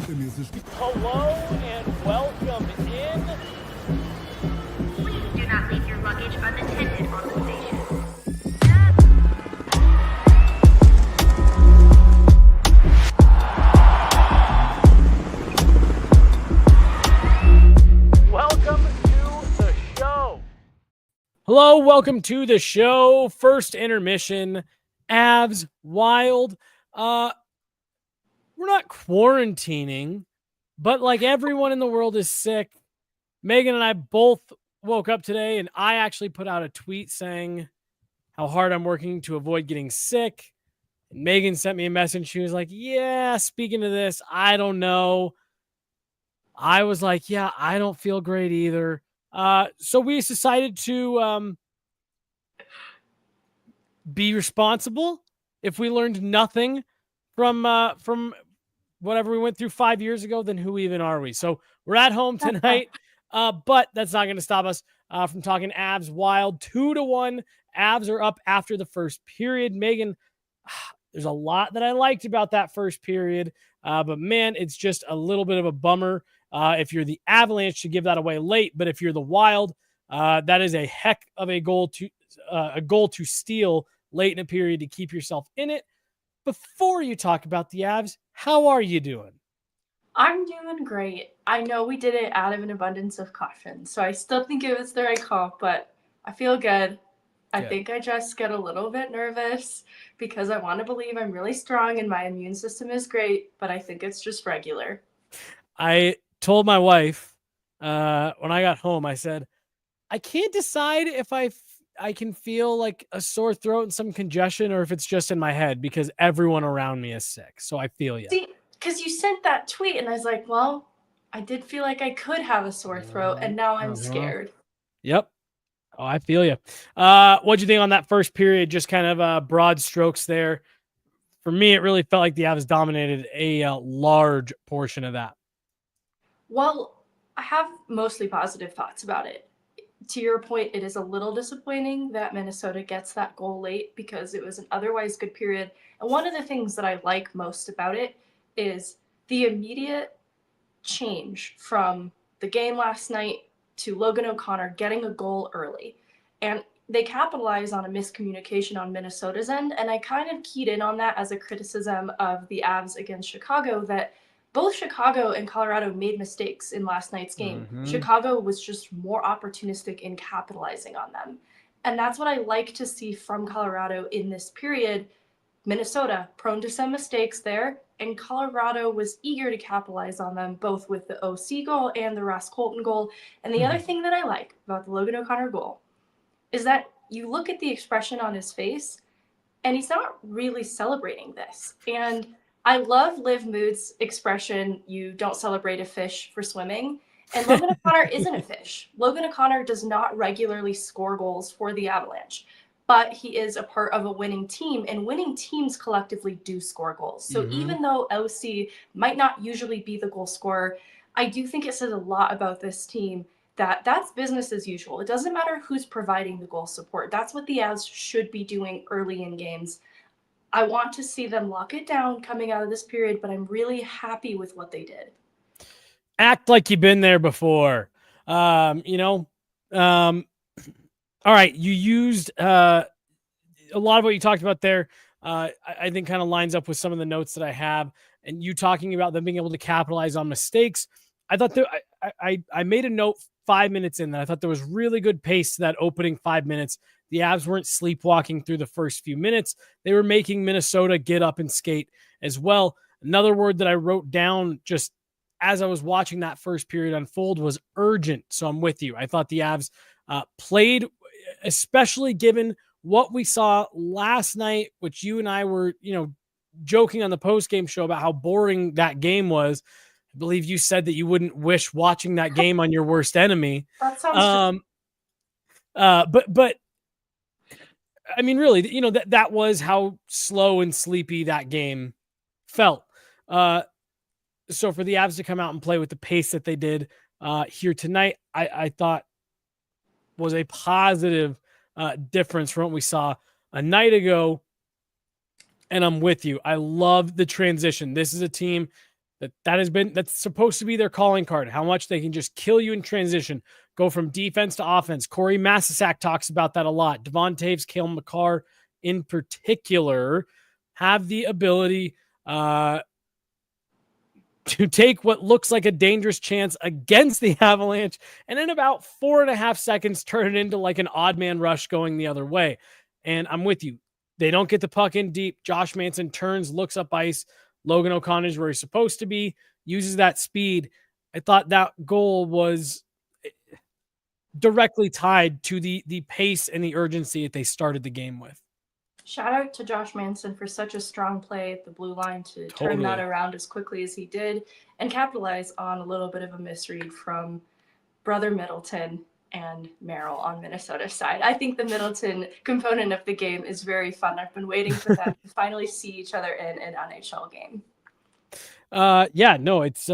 Hello and welcome in. Please do not leave your luggage unattended on the station. Welcome to the show. Hello, welcome to the show. First intermission. Avs Wild. We're not quarantining, but like everyone in the world is sick. Megan and I both woke up today, and I actually put out a tweet saying how hard I'm working to avoid getting sick. And Megan sent me a message. She was like, yeah, speaking of this, I don't know. I was like, yeah, I don't feel great either. So we decided to be responsible. If we learned nothing from whatever we went through 5 years ago, then who even are we? So we're at home tonight, but that's not going to stop us from talking Avs Wild. 2-1. Avs are up after the first period. Megan, there's a lot that I liked about that first period, but man, it's just a little bit of a bummer if you're the Avalanche to give that away late. But if you're the Wild, that is a heck of a goal to steal late in a period to keep yourself in it. Before you talk about the Avs, how are you doing? I'm doing great. I know we did it out of an abundance of caution, so I still think it was the right call, but I feel good. I think I just get a little bit nervous because I want to believe I'm really strong and my immune system is great, but I think it's just regular. I told my wife when I got home, I said, I can't decide if I can feel like a sore throat and some congestion or if it's just in my head because everyone around me is sick. So I feel you. See, because you sent that tweet and I was like, well, I did feel like I could have a sore throat and now I'm scared. Yep. Oh, I feel you. What'd you think on that first period? Just kind of broad strokes there. For me, it really felt like the Avs dominated a large portion of that. Well, I have mostly positive thoughts about it. To your point, it is a little disappointing that Minnesota gets that goal late because it was an otherwise good period. And one of the things that I like most about it is the immediate change from the game last night to Logan O'Connor getting a goal early. And they capitalize on a miscommunication on Minnesota's end. And I kind of keyed in on that as a criticism of the Avs against Chicago, that both Chicago and Colorado made mistakes in last night's game. Mm-hmm. Chicago was just more opportunistic in capitalizing on them. And that's what I like to see from Colorado in this period. Minnesota, prone to some mistakes there, and Colorado was eager to capitalize on them, both with the OC goal and the Ross Colton goal. And the other thing that I like about the Logan O'Connor goal is that you look at the expression on his face, and he's not really celebrating this. And I love Liv Mood's expression, you don't celebrate a fish for swimming. And Logan O'Connor isn't a fish. Logan O'Connor does not regularly score goals for the Avalanche, but he is a part of a winning team, and winning teams collectively do score goals. So even though OC might not usually be the goal scorer, I do think it says a lot about this team that that's business as usual. It doesn't matter who's providing the goal support. That's what the Avs should be doing early in games. I want to see them lock it down coming out of this period, but I'm really happy with what they did. Act like you've been there before. All right, you used a lot of what you talked about there. I think kind of lines up with some of the notes that I have, and you talking about them being able to capitalize on mistakes. I thought I made a note 5 minutes in that I thought there was really good pace to that opening 5 minutes. The Avs weren't sleepwalking through the first few minutes. They were making Minnesota get up and skate as well. Another word that I wrote down just as I was watching that first period unfold was urgent. So I'm with you. I thought the Avs played, especially given what we saw last night, which you and I were, joking on the post-game show about how boring that game was. I believe you said that you wouldn't wish watching that game on your worst enemy. That sounds but I mean, really, that was how slow and sleepy that game felt. So for the Avs to come out and play with the pace that they did here tonight, I thought was a positive difference from what we saw a night ago. And I'm with you. I love the transition. This is a team That's supposed to be their calling card, how much they can just kill you in transition, go from defense to offense. Corey Massasak talks about that a lot. Devon Taves, Cale Makar in particular have the ability to take what looks like a dangerous chance against the Avalanche and in about 4.5 seconds turn it into like an odd man rush going the other way. And I'm with you. They don't get the puck in deep. Josh Manson turns, looks up ice. Logan O'Connor's where he's supposed to be, uses that speed. I thought that goal was directly tied to the pace and the urgency that they started the game with. Shout out to Josh Manson for such a strong play at the blue line to turn that around as quickly as he did and capitalize on a little bit of a misread from brother Middleton and Merrill on Minnesota's side. I think the Middleton component of the game is very fun. I've been waiting for them to finally see each other in an NHL game. Yeah, no, it's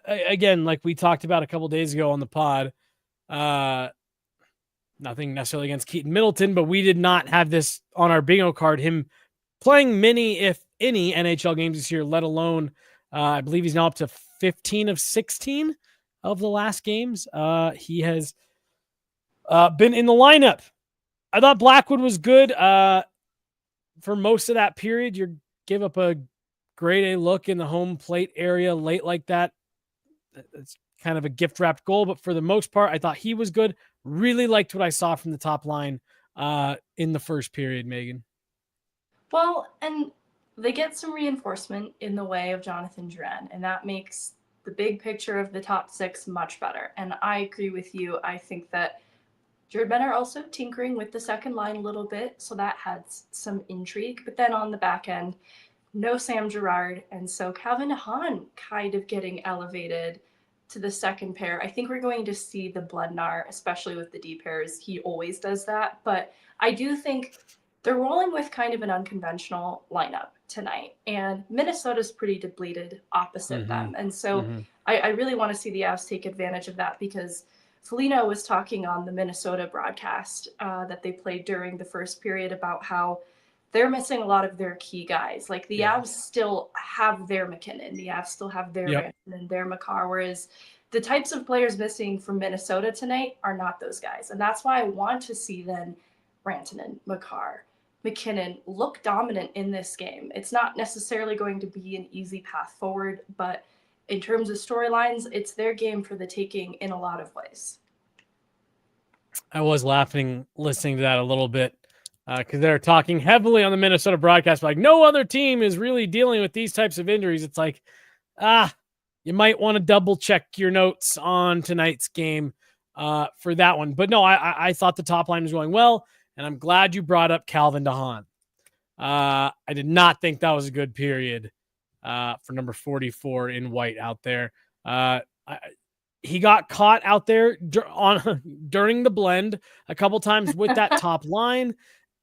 again, like we talked about a couple days ago on the pod, nothing necessarily against Keaton Middleton, but we did not have this on our bingo card, him playing many, if any, NHL games this year, let alone, I believe he's now up to 15 of 16 of the last games. He has been in the lineup. I thought Blackwood was good for most of that period. You give up a grade A look in the home plate area late like that. It's kind of a gift-wrapped goal, but for the most part, I thought he was good. Really liked what I saw from the top line in the first period, Megan. Well, and they get some reinforcement in the way of Jonathan Drouin, and that makes the big picture of the top six much better. And I agree with you. I think that Jared Benner also tinkering with the second line a little bit, so that has some intrigue. But then on the back end, no Sam Girard, and so Calvin Hahn kind of getting elevated to the second pair. I think we're going to see the Blednar, especially with the D pairs. He always does that. But I do think they're rolling with kind of an unconventional lineup tonight. And Minnesota's pretty depleted opposite them. And so I really want to see the Avs take advantage of that, because Foligno was talking on the Minnesota broadcast that they played during the first period about how they're missing a lot of their key guys. Like the Avs still have their McKinnon, the Avs still have their Rantanen and their Makar, whereas the types of players missing from Minnesota tonight are not those guys. And that's why I want to see then Rantanen, Makar, McKinnon look dominant in this game. It's not necessarily going to be an easy path forward, but in terms of storylines, it's their game for the taking in a lot of ways. I was laughing listening to that a little bit because they're talking heavily on the Minnesota broadcast, like no other team is really dealing with these types of injuries. It's like, you might want to double check your notes on tonight's game for that one. But no, I thought the top line was going well, and I'm glad you brought up Calvin DeHaan. I did not think that was a good period for number 44 in white out there. He got caught out there during the blend a couple times with that top line,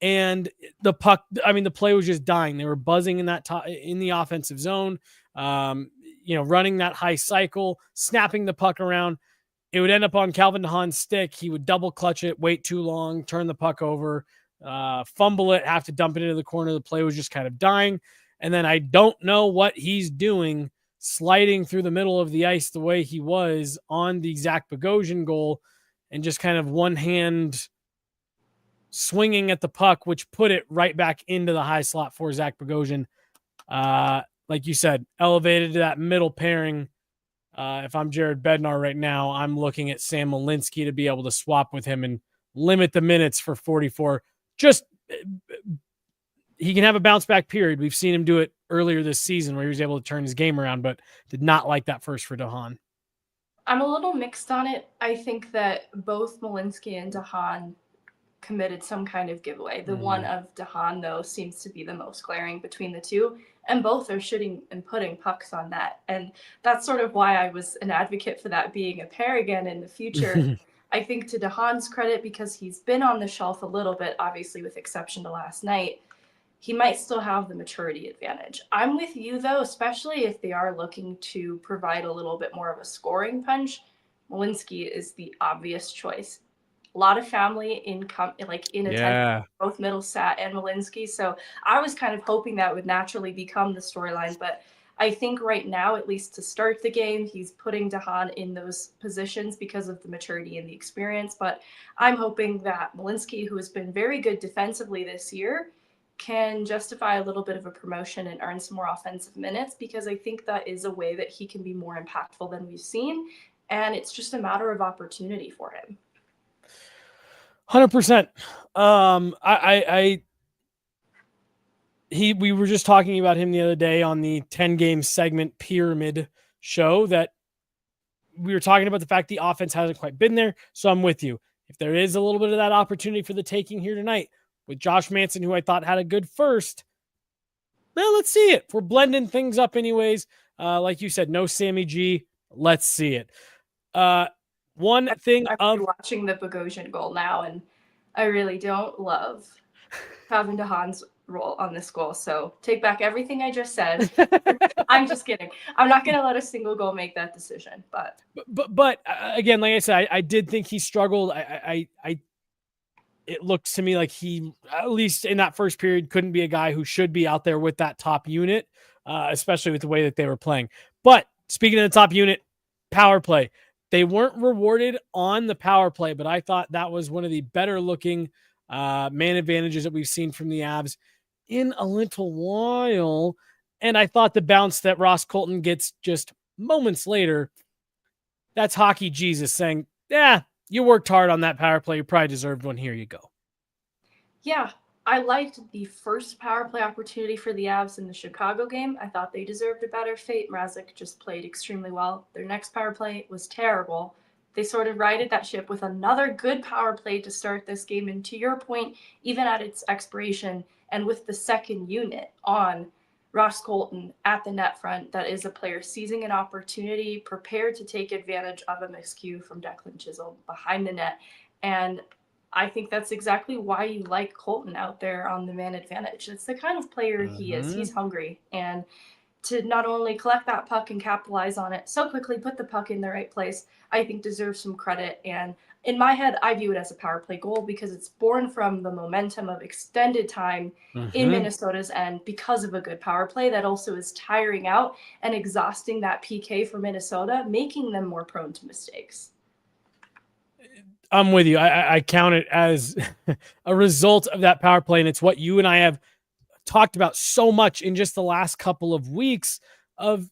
and the puck. I mean, the play was just dying. They were buzzing in that in the offensive zone. Running that high cycle, snapping the puck around. It would end up on Calvin DeHaan's stick. He would double clutch it, wait too long, turn the puck over, fumble it, have to dump it into the corner. The play was just kind of dying. And then I don't know what he's doing, sliding through the middle of the ice the way he was on the Zach Bogosian goal, and just kind of one hand swinging at the puck, which put it right back into the high slot for Zach Bogosian. Like you said, elevated to that middle pairing. If I'm Jared Bednar right now, I'm looking at Sam Malinsky to be able to swap with him and limit the minutes for 44. Just he can have a bounce back period. We've seen him do it earlier this season where he was able to turn his game around, but did not like that first for DeHaan. I'm a little mixed on it. I think that both Malinsky and DeHaan committed some kind of giveaway. The one of DeHaan, though, seems to be the most glaring between the two, and both are shooting and putting pucks on net. And that's sort of why I was an advocate for that being a pair again in the future. I think to DeHaan's credit, because he's been on the shelf a little bit, obviously with exception to last night, he might still have the maturity advantage. I'm with you, though, especially if they are looking to provide a little bit more of a scoring punch. Malinsky is the obvious choice. A lot of family in attendance, both Middlestat and Malinsky. So I was kind of hoping that would naturally become the storyline, but I think right now, at least to start the game, he's putting DeHaan in those positions because of the maturity and the experience. But I'm hoping that Malinsky, who has been very good defensively this year, can justify a little bit of a promotion and earn some more offensive minutes, because I think that is a way that he can be more impactful than we've seen. And it's just a matter of opportunity for him. 100%. We were just talking about him the other day on the 10-game segment pyramid show, that we were talking about the fact the offense hasn't quite been there. So I'm with you. If there is a little bit of that opportunity for the taking here tonight with Josh Manson, who I thought had a good first, well, let's see it. If we're blending things up anyways, like you said, no Sammy G. Let's see it. One thing I'm watching the Bogosian goal now, and I really don't love having DeHaan's role on this goal. So take back everything I just said. I'm just kidding. I'm not going to let a single goal make that decision. But again, like I said, I did think he struggled. It looks to me like he, at least in that first period, couldn't be a guy who should be out there with that top unit, especially with the way that they were playing. But speaking of the top unit, power play. They weren't rewarded on the power play, but I thought that was one of the better looking man advantages that we've seen from the Avs in a little while. And I thought the bounce that Ross Colton gets just moments later, that's hockey Jesus saying, yeah, you worked hard on that power play. You probably deserved one. Here you go. Yeah, I liked the first power play opportunity for the Avs in the Chicago game. I thought they deserved a better fate. Mrazek just played extremely well. Their next power play was terrible. They sort of righted that ship with another good power play to start this game. And to your point, even at its expiration and with the second unit on Ross Colton at the net front, that is a player seizing an opportunity, prepared to take advantage of a miscue from Declan Chisholm behind the net. And I think that's exactly why you like Colton out there on the man advantage. It's the kind of player he is. He's hungry. And to not only collect that puck and capitalize on it so quickly, put the puck in the right place, I think deserves some credit. And in my head, I view it as a power play goal because it's born from the momentum of extended time in Minnesota's end because of a good power play that also is tiring out and exhausting that PK for Minnesota, making them more prone to mistakes. I'm with you. I count it as a result of that power play, and it's what you and I have talked about so much in just the last couple of weeks of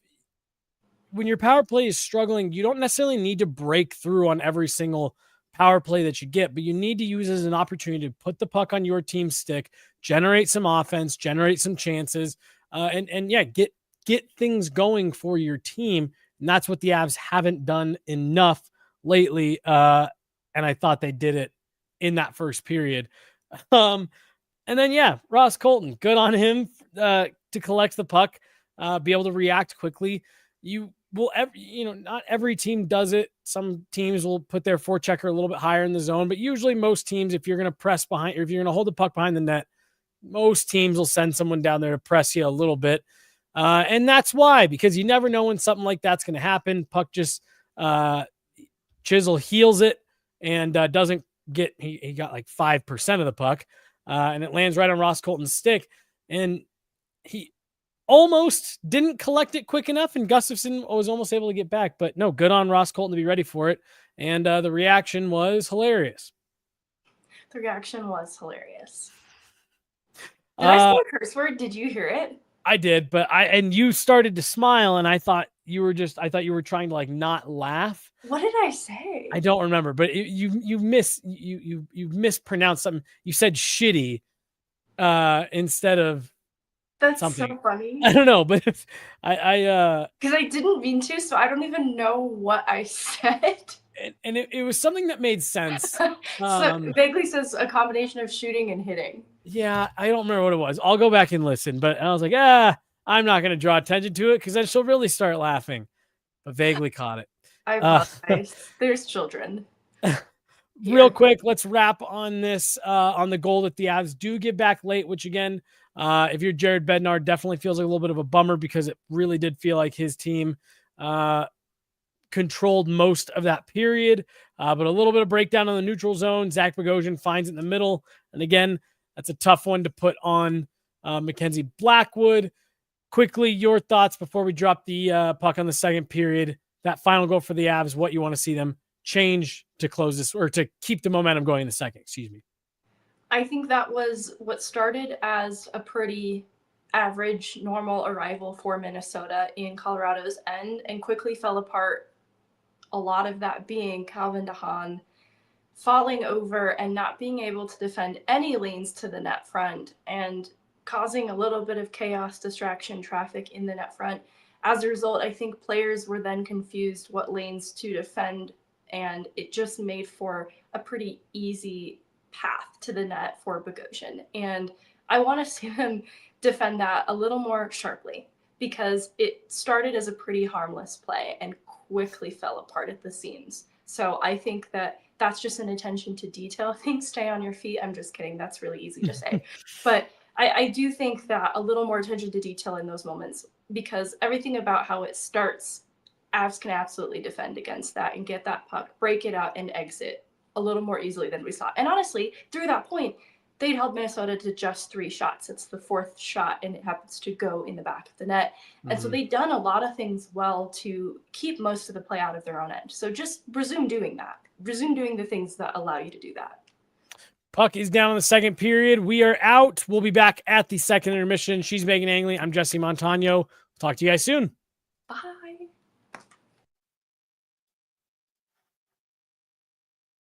when your power play is struggling, you don't necessarily need to break through on every single power play that you get, but you need to use it as an opportunity to put the puck on your team's stick, generate some offense, generate some chances, and get things going for your team. And that's what the Avs haven't done enough lately. And I thought they did it in that first period. And then, Ross Colton, good on him to collect the puck, be able to react quickly. You will, not every team does it. Some teams will put their forechecker a little bit higher in the zone, but usually most teams, if you're going to press behind, or if you're going to hold the puck behind the net, most teams will send someone down there to press you a little bit. And that's why, because you never know when something like that's going to happen. Puck just, Chisel heals it and doesn't get, he got like 5% of the puck. And it lands right on Ross Colton's stick. And he almost didn't collect it quick enough. And Gustafsson was almost able to get back. But no, good on Ross Colton to be ready for it. And the reaction was hilarious. The reaction was hilarious. Did I say a curse word? Did you hear it? I did, but and you started to smile, and I thought you were trying to like not laugh. What did I say? I don't remember, but you mispronounced something. You said shitty instead of that's something. So funny. I don't know, but if I because I didn't mean to, so I don't even know what I said. And it was something that made sense. So vaguely says a combination of shooting and hitting. Yeah, I don't remember what it was. I'll go back and listen, but I was like, I'm not going to draw attention to it because then she'll really start laughing. But vaguely caught it. I apologize. There's children. Real quick, let's wrap on this, on the goal that the Avs do get back late, which again, if you're Jared Bednar, definitely feels like a little bit of a bummer because it really did feel like his team controlled most of that period. But a little bit of breakdown on the neutral zone. Zach Bogosian finds it in the middle. And again, that's a tough one to put on Mackenzie Blackwood. quickly, your thoughts before we drop the puck on the second period. That final goal for the Avs, what you want to see them change to close this or to keep the momentum going in the second, excuse me. I think that was what started as a pretty average, normal arrival for Minnesota in Colorado's end and quickly fell apart. A lot of that being Calvin DeHaan falling over and not being able to defend any lanes to the net front and causing a little bit of chaos, distraction, traffic in the net front. As a result, I think players were then confused what lanes to defend, and it just made for a pretty easy path to the net for Bogosian. And I want to see them defend that a little more sharply because it started as a pretty harmless play and quickly fell apart at the seams. So I think that that's just an attention to detail thing. Stay on your feet. I'm just kidding. That's really easy to say. But I do think that a little more attention to detail in those moments, because everything about how it starts, Avs can absolutely defend against that and get that puck, break it out, and exit a little more easily than we saw. And honestly, through that point, they'd held Minnesota to just 3 shots. It's the 4th shot, and it happens to go in the back of the net. And so they'd done a lot of things well to keep most of the play out of their own end. So just resume doing that. Resume doing the things that allow you to do that. Puck is down in the second period. We are out. We'll be back at the second intermission. She's Meghan Angley. I'm Jesse Montano. Talk to you guys soon.